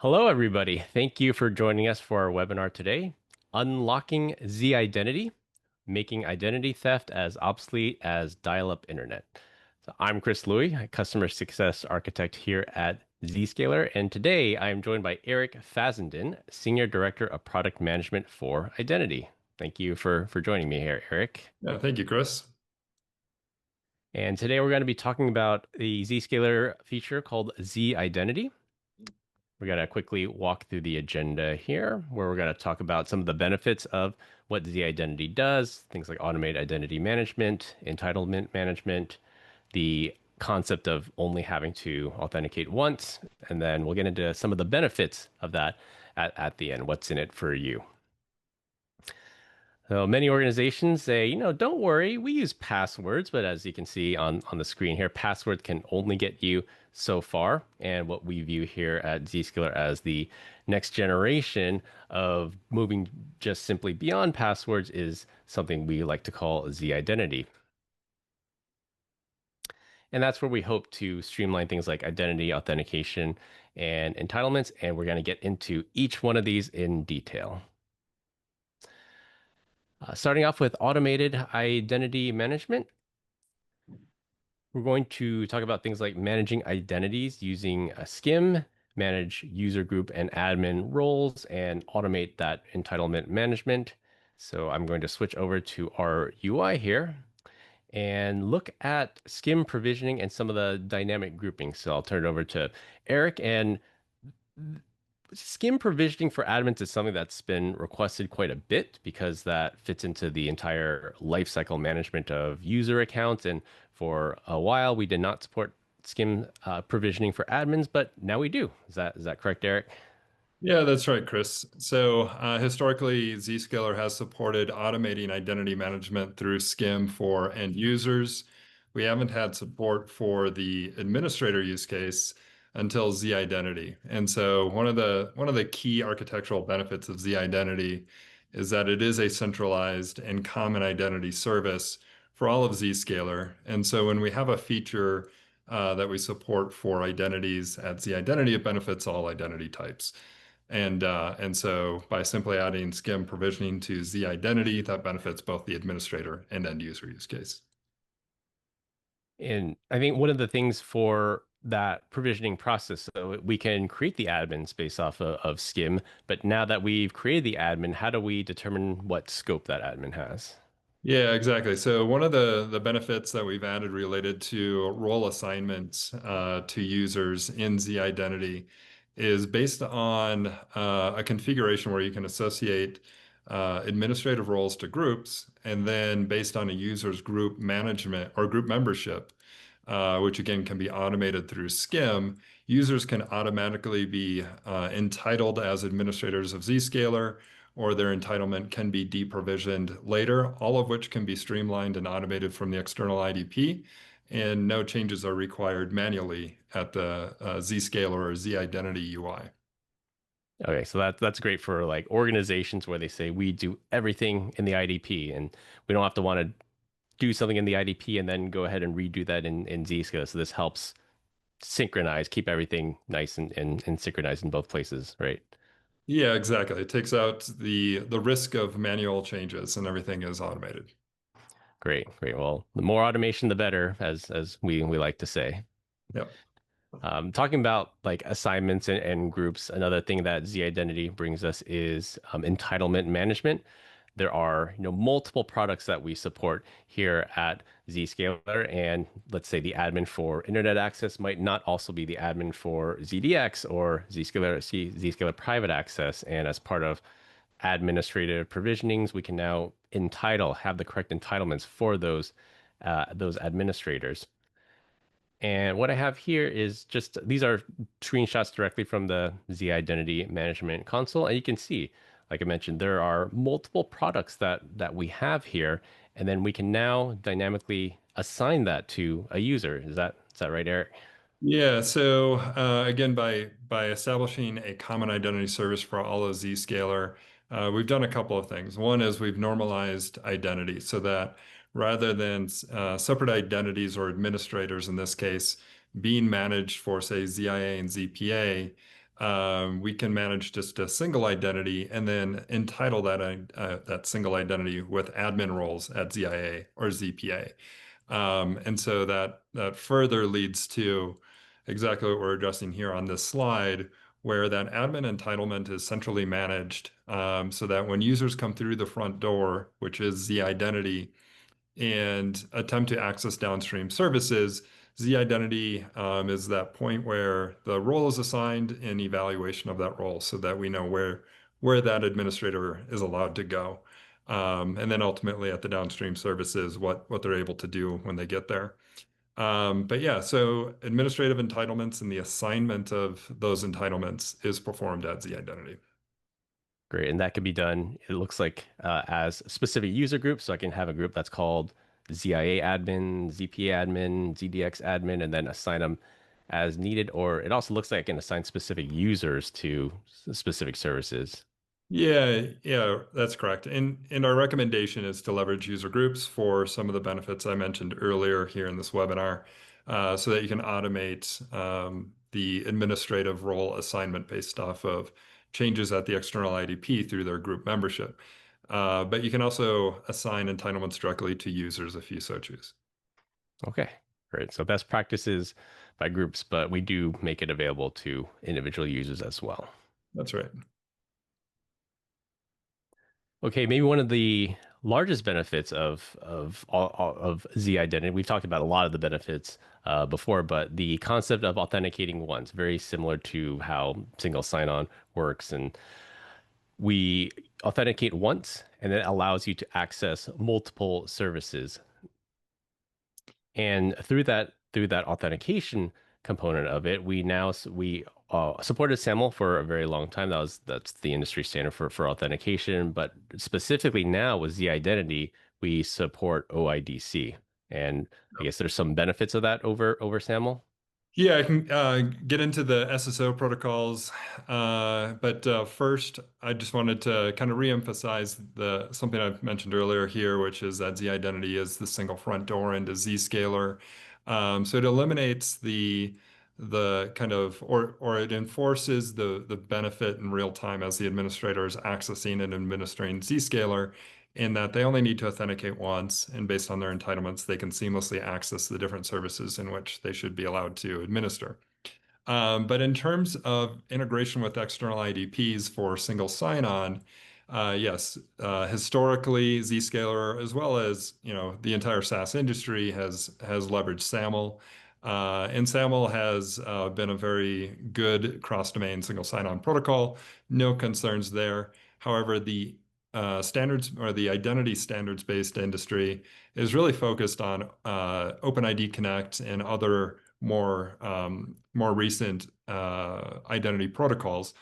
Hello, everybody. Thank you for joining us for our webinar today, Unlocking ZIdentity, Making Identity Theft as Obsolete as Dial-Up Internet. So I'm Chris Louie, a Customer Success Architect here at Zscaler, and today I am joined by Eric Fazenden, Senior Director of Product Management for Identity. Thank you for joining me here, Eric. Yeah, thank you, Chris. And today we're going to be talking about the Zscaler feature called ZIdentity. We're going to quickly walk through the agenda here, where we're going to talk about some of the benefits of what ZIdentity does, things like automated identity management, entitlement management, the concept of only having to authenticate once, and then we'll get into some of the benefits of that at the end. What's in it for you? So many organizations say, don't worry, we use passwords, but as you can see on the screen here, passwords can only get you so far. And what we view here at Zscaler as the next generation of moving just simply beyond passwords is something we like to call Z-identity. And that's where we hope to streamline things like identity, authentication, and entitlements. And we're going to get into each one of these in detail. Starting off with automated identity management, we're going to talk about things like managing identities using a SCIM, manage user group and admin roles, and automate that entitlement management. So I'm going to switch over to our UI here and look at SCIM provisioning and some of the dynamic grouping. So I'll turn it over to Eric, and SCIM provisioning for admins is something that's been requested quite a bit because that fits into the entire lifecycle management of user accounts. And for a while, we did not support SCIM provisioning for admins, but now we do. Is that correct, Eric? Yeah, that's right, Chris. So historically, Zscaler has supported automating identity management through SCIM for end users. We haven't had support for the administrator use case until ZIdentity. And so one of the key architectural benefits of ZIdentity is that it is a centralized and common identity service for all of Zscaler. And so when we have a feature that we support for identities at ZIdentity, it benefits all identity types. And so by simply adding SCIM provisioning to ZIdentity, that benefits both the administrator and end user use case. And I think one of the things for that provisioning process, so we can create the admins based off of SCIM, but now that we've created the admin, how do we determine what scope that admin has? Yeah, exactly. So one of the benefits that we've added related to role assignments to users in ZIdentity is based on a configuration where you can associate administrative roles to groups, and then based on a user's group management or group membership, which again can be automated through SCIM, users can automatically be entitled as administrators of Zscaler, or their entitlement can be deprovisioned later, all of which can be streamlined and automated from the external IDP, and no changes are required manually at the Zscaler or ZIdentity UI. Okay, so that's great for like organizations where they say we do everything in the IDP and we don't have to want to do something in the IDP and then go ahead and redo that in Zscaler. So this helps synchronize, keep everything nice and synchronized in both places, right? Yeah, exactly. It takes out the risk of manual changes and everything is automated. Great, great. Well, the more automation, the better, as we like to say. Yep. Talking about like assignments and groups, another thing that ZIdentity brings us is entitlement management. There are, multiple products that we support here at Zscaler, and let's say the admin for internet access might not also be the admin for ZDX or Zscaler Private Access. And as part of administrative provisionings, we can now have the correct entitlements for those administrators. And what I have here is just these are screenshots directly from the ZIdentity management console. And you can see, like I mentioned, there are multiple products that we have here, and then we can now dynamically assign that to a user. Is that right, Eric? Yeah, so again, by establishing a common identity service for all of Zscaler, we've done a couple of things. One is we've normalized identity so that rather than separate identities or administrators in this case being managed for, say, ZIA and ZPA, we can manage just a single identity and then entitle that single identity with admin roles at ZIA or ZPA. And so that further leads to exactly what we're addressing here on this slide, where that admin entitlement is centrally managed, so that when users come through the front door, which is ZIdentity, and attempt to access downstream services, ZIdentity is that point where the role is assigned and evaluation of that role so that we know where that administrator is allowed to go. And then ultimately at the downstream services, what they're able to do when they get there. But yeah, so administrative entitlements and the assignment of those entitlements is performed at ZIdentity. Great. And that can be done, it looks like, as specific user groups. So I can have a group that's called ZIA admin, ZPA admin, ZDX admin, and then assign them as needed. Or it also looks like I can assign specific users to specific services. Yeah, that's correct. And our recommendation is to leverage user groups for some of the benefits I mentioned earlier here in this webinar, so that you can automate the administrative role assignment based off of changes at the external IDP through their group membership. But you can also assign entitlements directly to users if you so choose. Okay. Great. So best practices by groups, but we do make it available to individual users as well. That's right. Okay, maybe one of the largest benefits of Z identity. We've talked about a lot of the benefits before, but the concept of authenticating once, very similar to how single sign-on works, and we authenticate once, and it allows you to access multiple services. And through that authentication component of it, we supported SAML for a very long time. That's the industry standard for authentication. But specifically now with ZIdentity, we support OIDC, and I guess there's some benefits of that over SAML. Yeah, I can get into the SSO protocols, but first, I just wanted to kind of reemphasize the something I've mentioned earlier here, which is that ZIdentity is the single front door into Zscaler. So it eliminates the kind of or it enforces the benefit in real time as the administrator is accessing and administering Zscaler, in that they only need to authenticate once, and based on their entitlements, they can seamlessly access the different services in which they should be allowed to administer. But in terms of integration with external IDPs for single sign-on, yes, historically Zscaler, as well as the entire SaaS industry, has leveraged SAML, and SAML has been a very good cross-domain single sign-on protocol. No concerns there. However, the standards or the identity standards-based industry is really focused on OpenID Connect and other more recent identity protocols.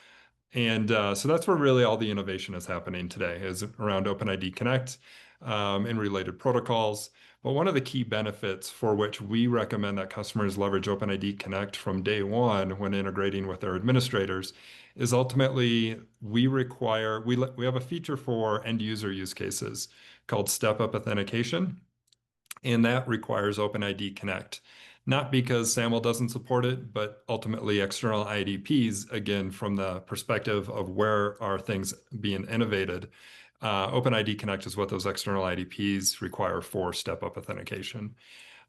And so that's where really all the innovation is happening today, is around OpenID Connect and related protocols. But one of the key benefits for which we recommend that customers leverage OpenID Connect from day one when integrating with their administrators is ultimately we have a feature for end user use cases called step-up authentication, and that requires OpenID Connect. Not because SAML doesn't support it, but ultimately external IDPs, again, from the perspective of where are things being innovated, OpenID Connect is what those external IDPs require for step-up authentication.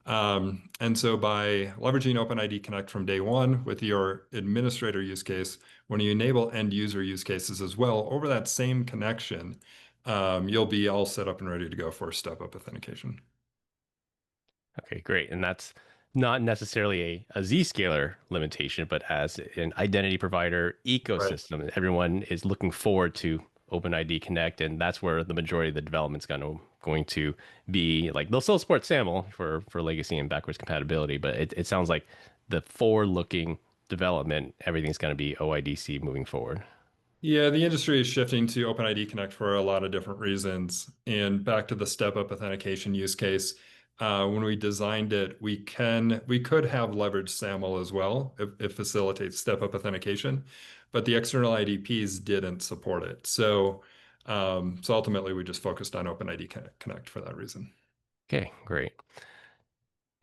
And so by leveraging OpenID Connect from day one with your administrator use case, when you enable end user use cases as well over that same connection, you'll be all set up and ready to go for step-up authentication. Okay, great. And that's not necessarily a Zscaler limitation, but as an identity provider Right. ecosystem, everyone is looking forward to OpenID Connect, and that's where the majority of the development's going to be. Like they'll still support SAML for legacy and backwards compatibility, but it sounds like the forward-looking development, everything's going to be OIDC moving forward. Yeah, the industry is shifting to OpenID Connect for a lot of different reasons. And back to the step-up authentication use case, when we designed it, we could have leveraged SAML as well. It facilitates step-up authentication, but the external IDPs didn't support it. So ultimately, we just focused on OpenID Connect for that reason. Okay, great.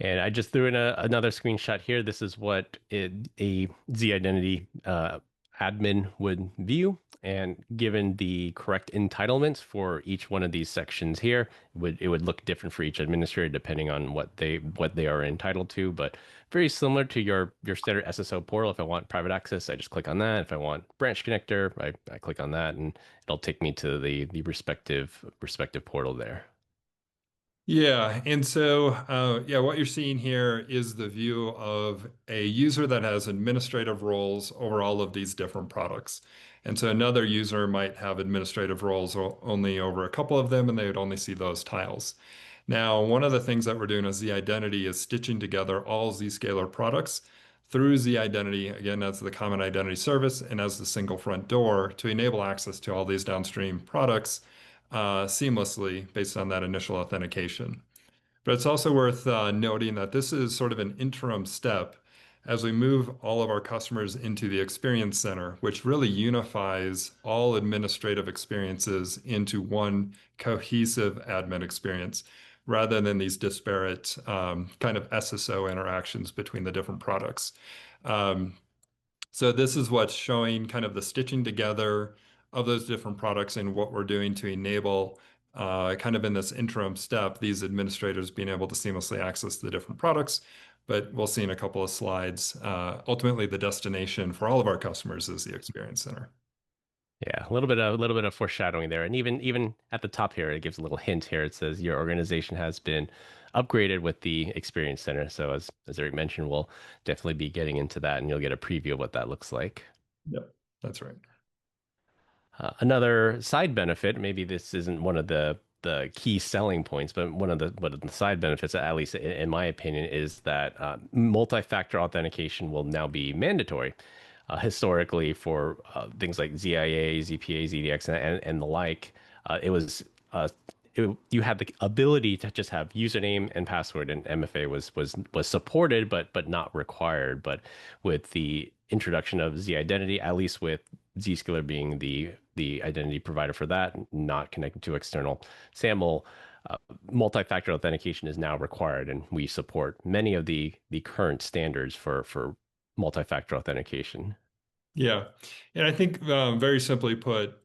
And I just threw in another screenshot here. This is what a Z identity admin would view. And given the correct entitlements for each one of these sections here, it would look different for each administrator depending on what they are entitled to. But very similar to your standard SSO portal. If I want private access, I just click on that. If I want branch connector, I click on that, and it'll take me to the respective portal there. Yeah, and so yeah, what you're seeing here is the view of a user that has administrative roles over all of these different products. And so another user might have administrative roles only over a couple of them, and they would only see those tiles. Now, one of the things that we're doing as ZIdentity is stitching together all Zscaler products through ZIdentity, again, as the common identity service and as the single front door to enable access to all these downstream products seamlessly based on that initial authentication. But it's also worth noting that this is sort of an interim step as we move all of our customers into the Experience Center, which really unifies all administrative experiences into one cohesive admin experience rather than these disparate kind of SSO interactions between the different products. Um, so this is what's showing kind of the stitching together of those different products and what we're doing to enable kind of in this interim step, these administrators being able to seamlessly access the different products. But we'll see in a couple of slides. Ultimately, the destination for all of our customers is the Experience Center. Yeah, a little bit of foreshadowing there, and even at the top here, it gives a little hint here. It says your organization has been upgraded with the Experience Center. So as Eric mentioned, we'll definitely be getting into that, and you'll get a preview of what that looks like. Yep, that's right. Another side benefit, maybe this isn't one of the key selling points, but one of the side benefits, at least in my opinion, is that multi-factor authentication will now be mandatory. Historically, for things like ZIA, ZPA, ZDX, and the like, it was you had the ability to just have username and password, and MFA was supported, but not required. But with the introduction of ZIdentity, at least with Zscaler being the identity provider for that, not connected to external SAML, uh, multi-factor authentication is now required, and we support many of the current standards for multi-factor authentication. Yeah. And I think very simply put,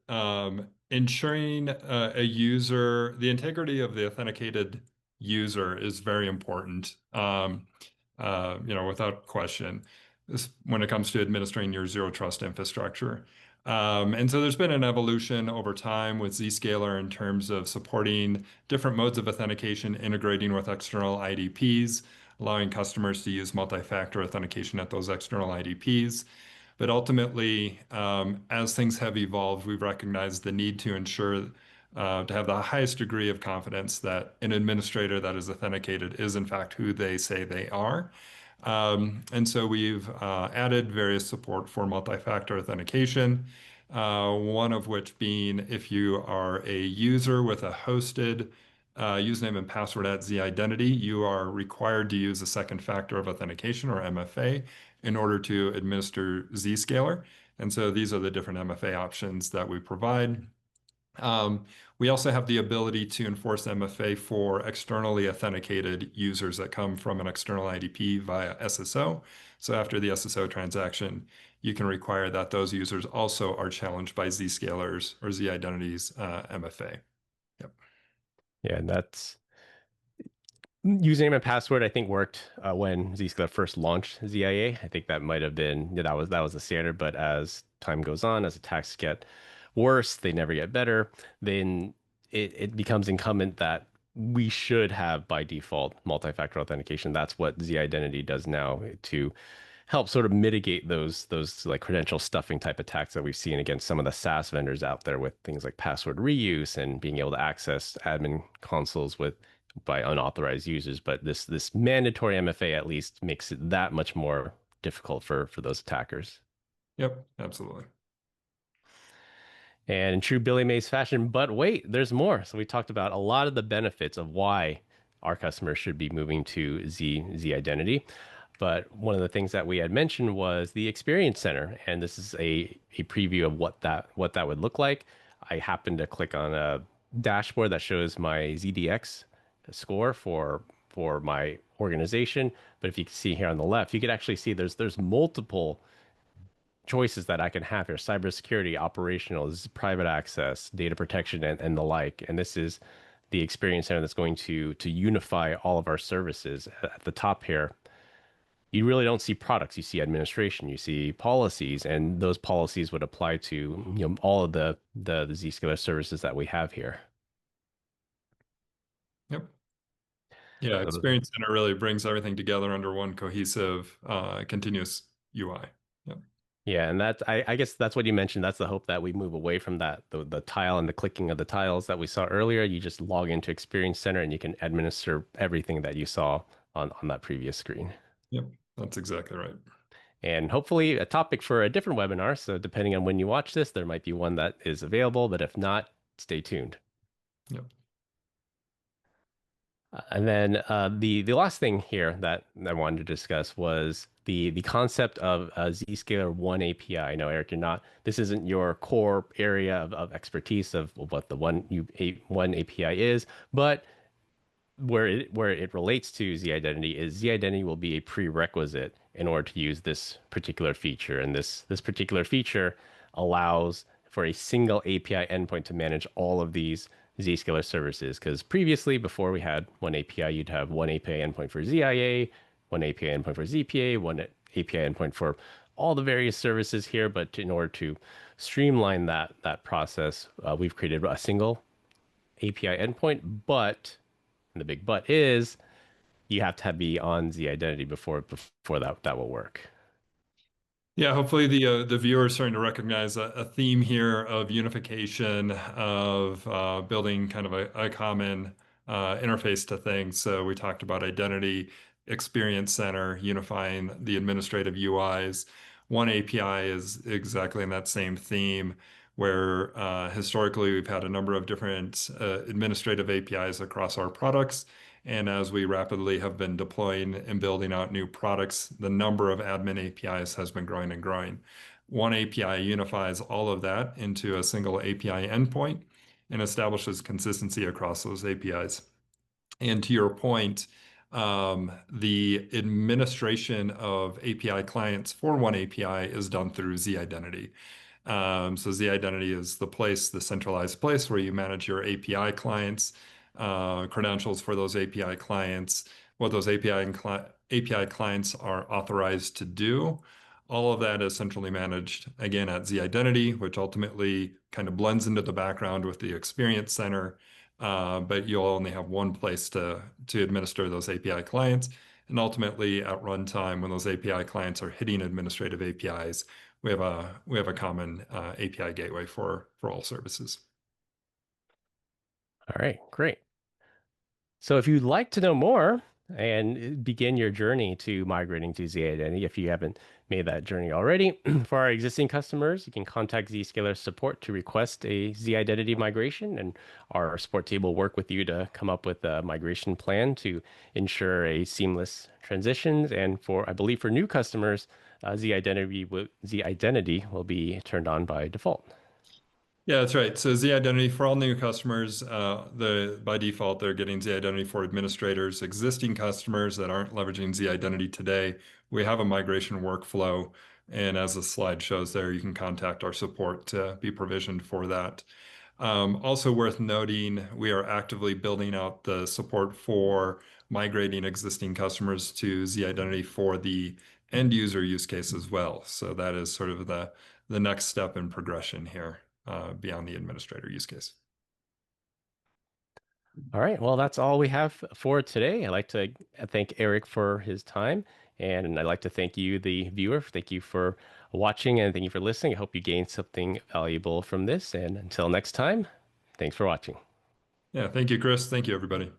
ensuring a user, the integrity of the authenticated user is very important, without question, when it comes to administering your zero trust infrastructure. And so there's been an evolution over time with Zscaler in terms of supporting different modes of authentication, integrating with external IDPs, allowing customers to use multi-factor authentication at those external IDPs. But ultimately, as things have evolved, we've recognized the need to ensure to have the highest degree of confidence that an administrator that is authenticated is in fact who they say they are. And so we've added various support for multi-factor authentication, one of which being if you are a user with a hosted username and password at ZIdentity, you are required to use a second factor of authentication or MFA in order to administer Zscaler. And so these are the different MFA options that we provide. We also have the ability to enforce MFA for externally authenticated users that come from an external IDP via SSO. So after the SSO transaction, you can require that those users also are challenged by Zscaler's or ZIdentity's MFA. Yep. Yeah, and that's username and password. I think worked when Zscaler first launched ZIA. I think that might have been, yeah, that was the standard. But as time goes on, as attacks get worse, they never get better. Then it becomes incumbent that we should have by default multi-factor authentication. That's what ZIdentity does now to help sort of mitigate those like credential stuffing type attacks that we've seen against some of the SaaS vendors out there with things like password reuse and being able to access admin consoles with by unauthorized users. But this mandatory MFA at least makes it that much more difficult for those attackers. Yep, absolutely. And in true Billy Mays fashion, but wait, there's more. So we talked about a lot of the benefits of why our customers should be moving to ZIdentity. But one of the things that we had mentioned was the Experience Center, and this is a preview of what that would look like. I happened to click on a dashboard that shows my ZDX score for my organization. But if you can see here on the left, you could actually see there's multiple choices that I can have here: cybersecurity, operational, this is private access, data protection, and the like. And this is the experience center that's going to unify all of our services. At the top here, you really don't see products. You see administration, you see policies, and those policies would apply to all of the Zscaler services that we have here. Yep. Yeah, So Experience Center really brings everything together under one cohesive, continuous UI. Yep. yeah, and I guess that's what you mentioned. That's the hope that we move away from that the tile and the clicking of the tiles that we saw earlier. You just log into Experience Center and you can administer everything that you saw on that previous screen. Yep. That's exactly right. And hopefully a topic for a different webinar. So depending on when you watch this, there might be one that is available, but if not, stay tuned. Yep. And then the last thing here that I wanted to discuss was the concept of Zscaler One API. I know, Eric, you're not, this isn't your core area of expertise of what the one API is, but where it relates to ZIdentity is ZIdentity will be a prerequisite in order to use this particular feature. And this particular feature allows for a single API endpoint to manage all of these Zscaler services. Because previously, before we had one API, you'd have one API endpoint for ZIA, one API endpoint for ZPA, one API endpoint for all the various services here. But in order to streamline that process, we've created a single API endpoint, but and the big but is you have to be on ZIdentity before that will work. Yeah, hopefully the viewer is starting to recognize a theme here of unification, of building kind of a common interface to things. So we talked about identity, experience center, unifying the administrative UIs. One API is exactly in that same theme, where historically we've had a number of different administrative APIs across our products. And as we rapidly have been deploying and building out new products, the number of admin APIs has been growing and growing. One API unifies all of that into a single API endpoint and establishes consistency across those APIs. And to your point, the administration of API clients for one API is done through ZIdentity. So ZIdentity is the place, the centralized place where you manage your API clients, credentials for those API clients, what those API clients are authorized to do. All of that is centrally managed again at ZIdentity, which ultimately kind of blends into the background with the Experience Center. But you'll only have one place to administer those API clients. And ultimately, at runtime, when those API clients are hitting administrative APIs, we have a common API gateway for all services. All right, great. So if you'd like to know more and begin your journey to migrating to ZIdentity, if you haven't made that journey already, for our existing customers, you can contact Zscaler support to request a ZIdentity migration, and our support team will work with you to come up with a migration plan to ensure a seamless transitions. And for, I believe, for new customers, ZIdentity will be turned on by default. Yeah, that's right. So ZIdentity for all new customers, by default they're getting ZIdentity for administrators. Existing customers that aren't leveraging ZIdentity today, we have a migration workflow, and as the slide shows there, you can contact our support to be provisioned for that. Also worth noting, we are actively building out the support for migrating existing customers to ZIdentity for the end user use case as well. So that is sort of the next step in progression here, beyond the administrator use case. All right. Well, that's all we have for today. I'd like to thank Eric for his time. And I'd like to thank you, the viewer. Thank you for watching and thank you for listening. I hope you gained something valuable from this. And until next time, thanks for watching. Yeah, thank you, Chris. Thank you, everybody.